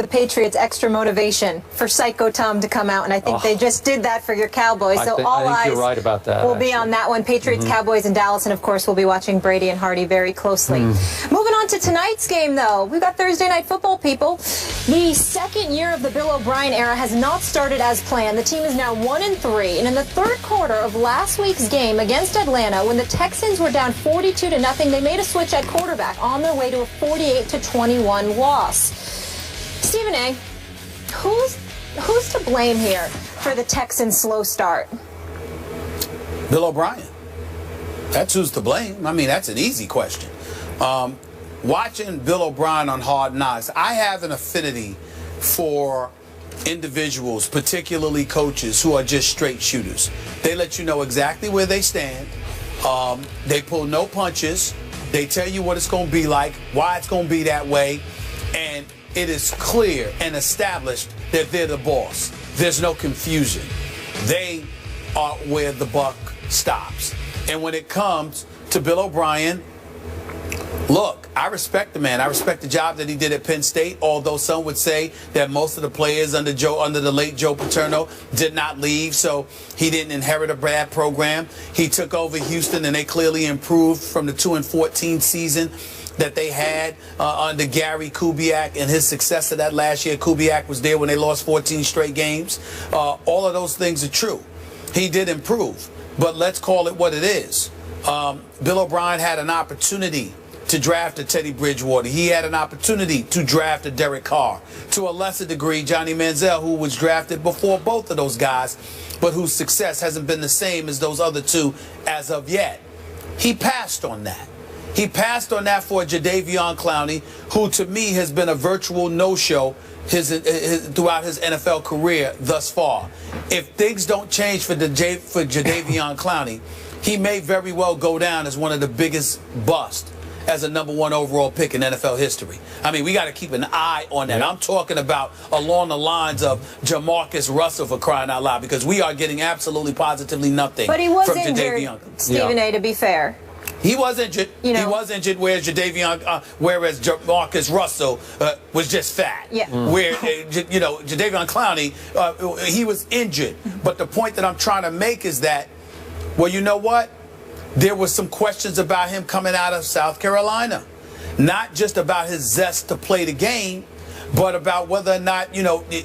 the Patriots extra motivation for Psycho Tom to come out, and I think they just did that for your Cowboys. So all I think eyes you're right about that, will be on that one. Patriots, Cowboys, and Dallas, and of course we'll be watching Brady and Hardy very closely. Moving on to tonight's game, though, we've got Thursday Night Football, people. The second year of the Bill O'Brien era has not started as planned. The team is now 1-3, and in the third quarter of last week's game against Atlanta, when the Texans were down 42-0, they made a switch at quarterback on their way to a 48-21 loss. Stephen A., who's to blame here for the Texans' slow start? Bill O'Brien. That's who's to blame. I mean, that's an easy question. Watching Bill O'Brien on Hard Knocks, I have an affinity for individuals, particularly coaches, who are just straight shooters. They let you know exactly where they stand. They pull no punches. They tell you what it's going to be like, why it's going to be that way, and it is clear and established that they're the boss. There's no confusion. They are where the buck stops. And when it comes to Bill O'Brien, look, I respect the man. I respect the job that he did at Penn State, although some would say that most of the players under the late Joe Paterno did not leave, so he didn't inherit a bad program. He took over Houston, and they clearly improved from the 2-14 season that they had under Gary Kubiak and his successor that last year. Kubiak was there when they lost 14 straight games. All of those things are true. He did improve, but let's call it what it is. Bill O'Brien had an opportunity to draft a Teddy Bridgewater. He had an opportunity to draft a Derek Carr. To a lesser degree, Johnny Manziel, who was drafted before both of those guys, but whose success hasn't been the same as those other two as of yet. He passed on that. He passed on that for Jadeveon Clowney, who to me has been a virtual no-show throughout his NFL career thus far. If things don't change for Jadeveon Clowney, he may very well go down as one of the biggest busts as a #1 overall pick in NFL history. I mean, we got to keep an eye on that. I'm talking about along the lines of Jamarcus Russell, for crying out loud, because we are getting absolutely positively nothing But he was from injured, Jadeveon. Stephen A., to be fair. He was injured. You know, he was injured, whereas Jamarcus Russell was just fat. Yeah. Where Jadeveon Clowney, he was injured. But the point that I'm trying to make is that, well, you know what? There was some questions about him coming out of South Carolina, not just about his zest to play the game, but about whether or not,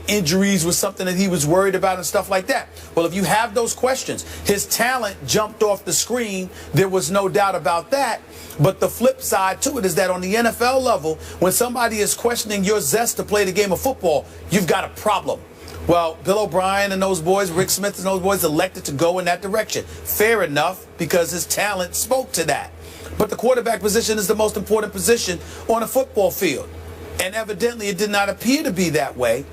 injuries was something that he was worried about and stuff like that. Well, if you have those questions, his talent jumped off the screen. There was no doubt about that. But the flip side to it is that on the NFL level, when somebody is questioning your zest to play the game of football, you've got a problem. Well, Bill O'Brien and those boys, Rick Smith and those boys, elected to go in that direction. Fair enough, because his talent spoke to that. But the quarterback position is the most important position on a football field. And evidently it did not appear to be that way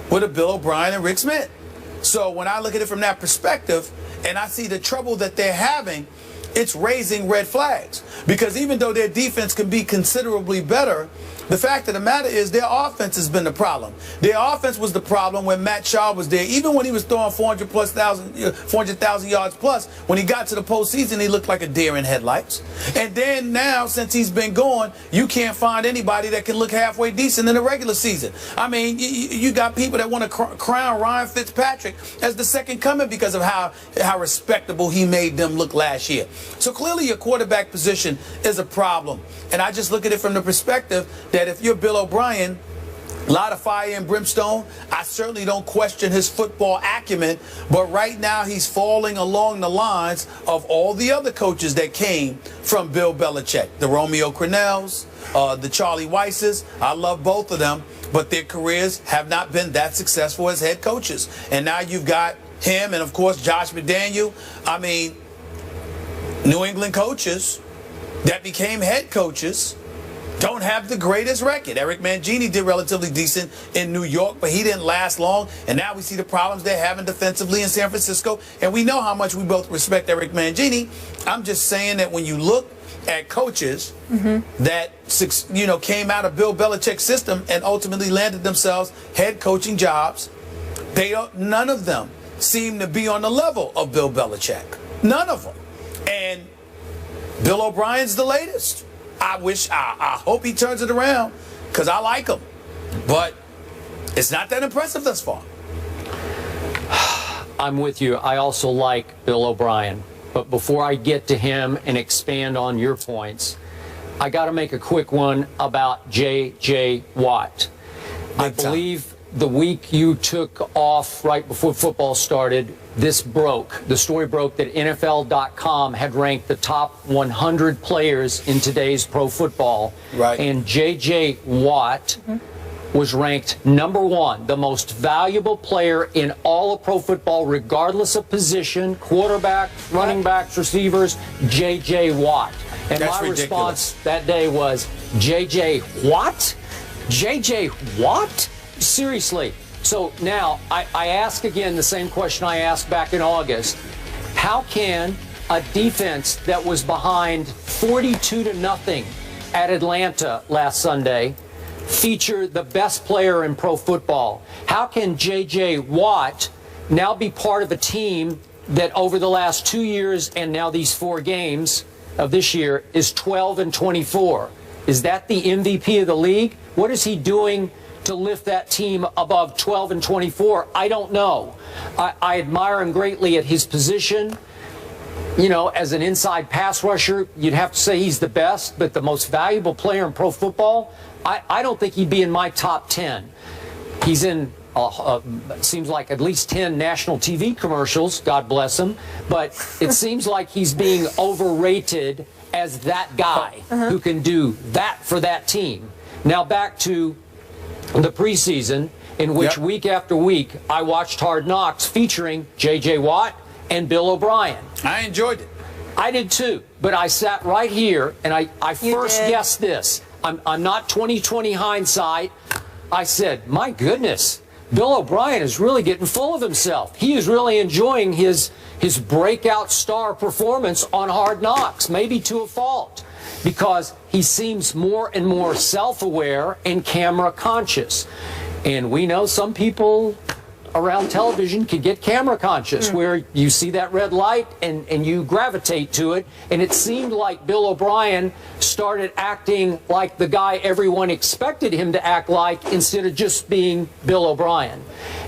with a Bill O'Brien and Rick Smith. So when I look at it from that perspective and I see the trouble that they're having, it's raising red flags. Because even though their defense can be considerably better, the fact of the matter is their offense has been the problem. Their offense was the problem when Matt Schaub was there. Even when he was throwing 400,000 yards plus, when he got to the postseason, he looked like a deer in headlights. And then now, since he's been gone, you can't find anybody that can look halfway decent in the regular season. I mean, you got people that want to crown Ryan Fitzpatrick as the second coming because of how respectable he made them look last year. So clearly your quarterback position is a problem. And I just look at it from the perspective that if you're Bill O'Brien, a lot of fire and brimstone. I certainly don't question his football acumen, but right now he's falling along the lines of all the other coaches that came from Bill Belichick. The Romeo Crennels, the Charlie Weisses. I love both of them, but their careers have not been that successful as head coaches. And now you've got him and, of course, Josh McDaniel. I mean, New England coaches that became head coaches don't have the greatest record. Eric Mangini did relatively decent in New York, but he didn't last long. And now we see the problems they're having defensively in San Francisco. And we know how much we both respect Eric Mangini. I'm just saying that when you look at coaches that came out of Bill Belichick's system and ultimately landed themselves head coaching jobs, none of them seem to be on the level of Bill Belichick. None of them. And Bill O'Brien's the latest. I hope he turns it around because I like him. But It's not that impressive thus far. I'm with you. I also like Bill O'Brien. But before I get to him and expand on your points, I got to make a quick one about J.J. Watt. I believe the week you took off right before football started, the story broke that NFL.com had ranked the top 100 players in today's pro football. Right. And J.J. Watt was ranked number 1, the most valuable player in all of pro football, regardless of position, quarterback, running backs, receivers, J.J. Watt. And That's my ridiculous. response that day was, J.J. Watt? J.J. Watt? Seriously. So now I ask again the same question I asked back in August. How can a defense that was behind 42-0 at Atlanta last Sunday feature the best player in pro football? How can J.J. Watt now be part of a team that over the last 2 years and now these 4 games of this year is 12-24? Is that the MVP of the league? What is he doing to lift that team above 12-24? I don't know. I admire him greatly at his position. You know, as an inside pass rusher, you'd have to say he's the best, but the most valuable player in pro football, I don't think he'd be in my top 10. He's in, seems like at least 10 national TV commercials, God bless him, but it seems like he's being overrated as that guy who can do that for that team. Now back to the preseason, in which week after week I watched Hard Knocks featuring J.J. Watt and Bill O'Brien. I enjoyed it. I did too, but I sat right here and I first guessed this. I'm not 20/20 hindsight. I said, my goodness, Bill O'Brien is really getting full of himself. He is really enjoying his breakout star performance on Hard Knocks, maybe to a fault, because he seems more and more self-aware and camera conscious. And we know some people around television can get camera conscious, where you see that red light and you gravitate to it. And it seemed like Bill O'Brien started acting like the guy everyone expected him to act like instead of just being Bill O'Brien.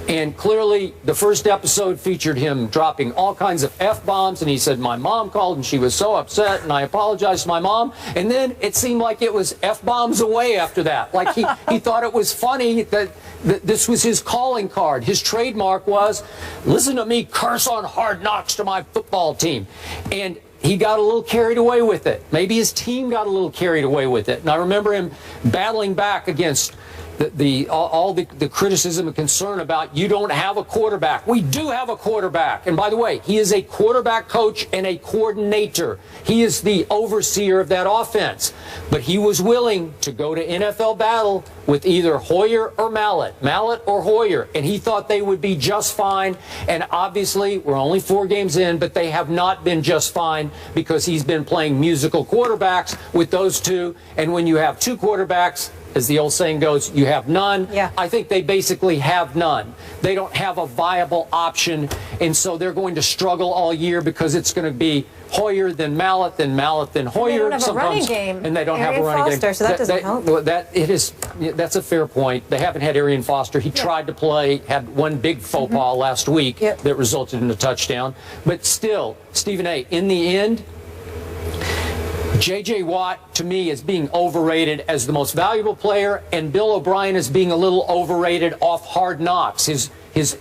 And clearly the first episode featured him dropping all kinds of F-bombs, and he said, my mom called and she was so upset and I apologized to my mom. And then it seemed like it was F-bombs away after that. Like he thought it was funny that this was his calling card. His trademark was, listen to me curse on Hard Knocks to my football team. And he got a little carried away with it. Maybe his team got a little carried away with it. And I remember him battling back against all the criticism and concern about you don't have a quarterback. We do have a quarterback. And by the way, he is a quarterback coach and a coordinator. He is the overseer of that offense. But he was willing to go to NFL battle with either Hoyer or Mallett or Hoyer, and he thought they would be just fine. And obviously, we're only 4 games in, but they have not been just fine because he's been playing musical quarterbacks with those two. And when you have 2 quarterbacks, as the old saying goes, you have none. Yeah. I think they basically have none. They don't have a viable option, and so they're going to struggle all year because it's going to be Hoyer, then Mallett, then Mallett, then Hoyer. They don't have a running game. And they don't have a Arian running Foster, game. so that doesn't help. That's a fair point. They haven't had Arian Foster. He tried to play, had one big faux pas last week that resulted in a touchdown. But still, Stephen A., in the end, J.J. Watt, to me, is being overrated as the most valuable player, and Bill O'Brien is being a little overrated off Hard Knocks, his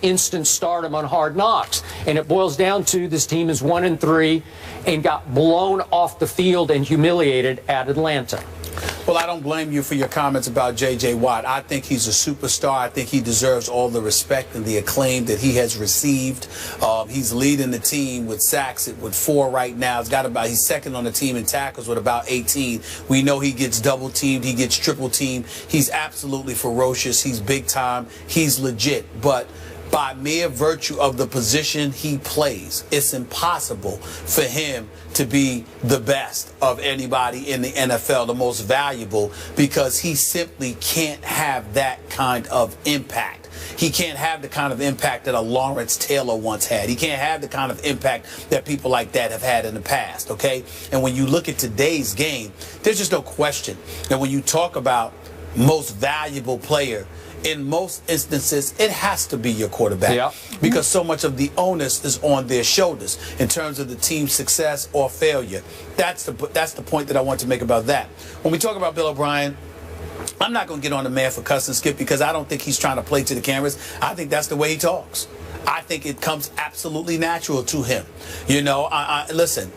instant stardom on Hard Knocks. And it boils down to this team is 1-3 and got blown off the field and humiliated at Atlanta. Well, I don't blame you for your comments about J.J. Watt. I think he's a superstar. I think he deserves all the respect and the acclaim that he has received. He's leading the team with sacks with 4 right now. He's second on the team in tackles with about 18. We know he gets double teamed. He gets triple teamed. He's absolutely ferocious. He's big time. He's legit. But by mere virtue of the position he plays, it's impossible for him to be the best of anybody in the NFL, the most valuable, because he simply can't have that kind of impact. He can't have the kind of impact that a Lawrence Taylor once had. He can't have the kind of impact that people like that have had in the past, okay? And when you look at today's game, there's just no question that when you talk about most valuable player in most instances, it has to be your quarterback. Yep. Because so much of the onus is on their shoulders in terms of the team's success or failure. That's the point that I want to make about that. When we talk about Bill O'Brien, I'm not going to get on the man for cussing, Skip, because I don't think he's trying to play to the cameras. I think that's the way he talks. I think it comes absolutely natural to him. You know, listen,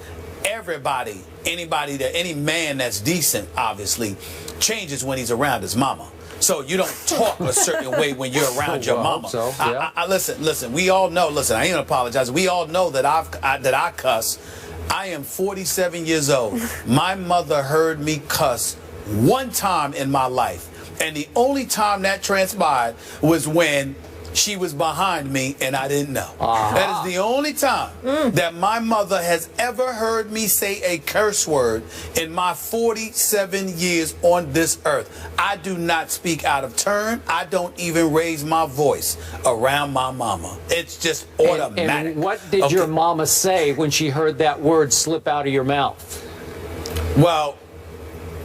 everybody, any man that's decent, obviously, changes when he's around his mama. So you don't talk a certain way when you're around your mama. So, yeah. Listen, we all know, listen, I ain't gonna apologize. We all know that I cuss. I am 47 years old. My mother heard me cuss one time in my life. And the only time that transpired was when she was behind me and I didn't know. That is the only time that my mother has ever heard me say a curse word in my 47 years on this earth. I do not speak out of turn. I don't even raise my voice around my mama. It's just automatic. And what did your mama say when she heard that word slip out of your mouth? Well,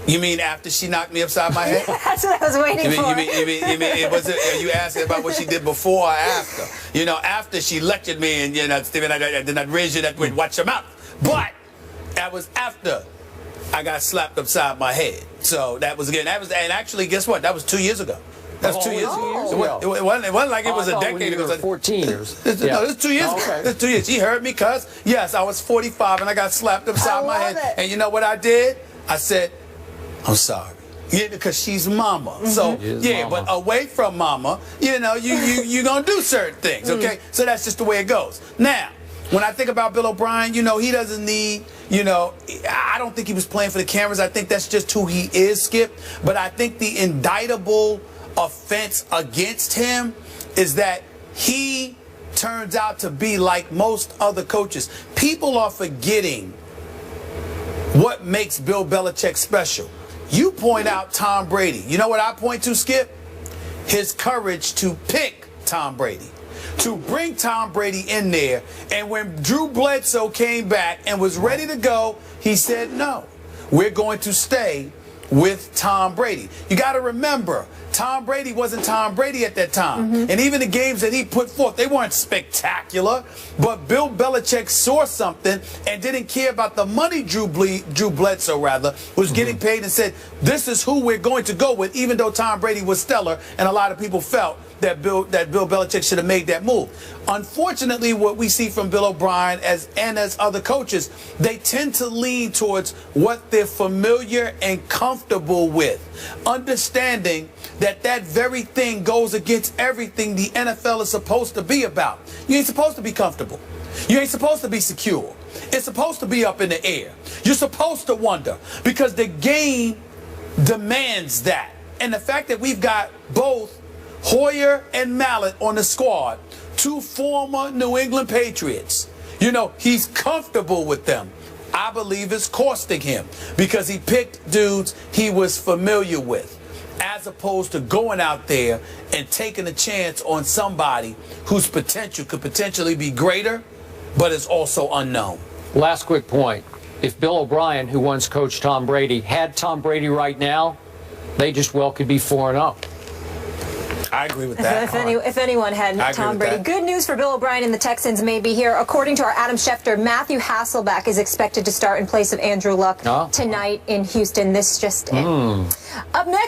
you mean after she knocked me upside my head? That's what I was waiting for. You mean are you asking about what she did before or after? You know, after she lectured me and, you know, Stephen, I did not raise you that way, watch your mouth. But that was after I got slapped upside my head. So that was, again, and actually, guess what? That was 2 years ago. That's 2 years ago. It wasn't like it was a decade ago. 14 years. No, this is 2 years ago. This is 2 years. She heard me cuss. Yes, I was 45 and I got slapped upside my head. And you know what I did? I said, I'm sorry. Yeah, because she's mama. So, yeah, mama. But away from mama, you know, you're going to do certain things, okay? So that's just the way it goes. Now, when I think about Bill O'Brien, you know, he doesn't need, you know, I don't think he was playing for the cameras. I think that's just who he is, Skip. But I think the indictable offense against him is that he turns out to be like most other coaches. People are forgetting what makes Bill Belichick special. You point out Tom Brady. You know what I point to, Skip? His courage to pick Tom Brady, to bring Tom Brady in there. And when Drew Bledsoe came back and was ready to go, he said, no, we're going to stay with Tom Brady. You got to remember, Tom Brady wasn't Tom Brady at that time. And even the games that he put forth, they weren't spectacular. But Bill Belichick saw something and didn't care about the money Drew Bledsoe, was getting paid, and said, this is who we're going to go with, even though Tom Brady was stellar. And a lot of people felt that Bill Belichick should have made that move. Unfortunately, what we see from Bill O'Brien and as other coaches, they tend to lean towards what they're familiar and comfortable with, understanding that that very thing goes against everything the NFL is supposed to be about. You ain't supposed to be comfortable. You ain't supposed to be secure. It's supposed to be up in the air. You're supposed to wonder, because the game demands that. And the fact that we've got both Hoyer and Mallett on the squad, two former New England Patriots, you know, he's comfortable with them. I believe it's costing him, because he picked dudes he was familiar with, as opposed to going out there and taking a chance on somebody whose potential could potentially be greater, but is also unknown. Last quick point. If Bill O'Brien, who once coached Tom Brady, had Tom Brady right now, they just well could be 4-0. I agree with that. If anyone had Tom Brady. Good news for Bill O'Brien and the Texans may be here. According to our Adam Schefter, Matthew Hasselbeck is expected to start in place of Andrew Luck tonight in Houston. This just in. Up next.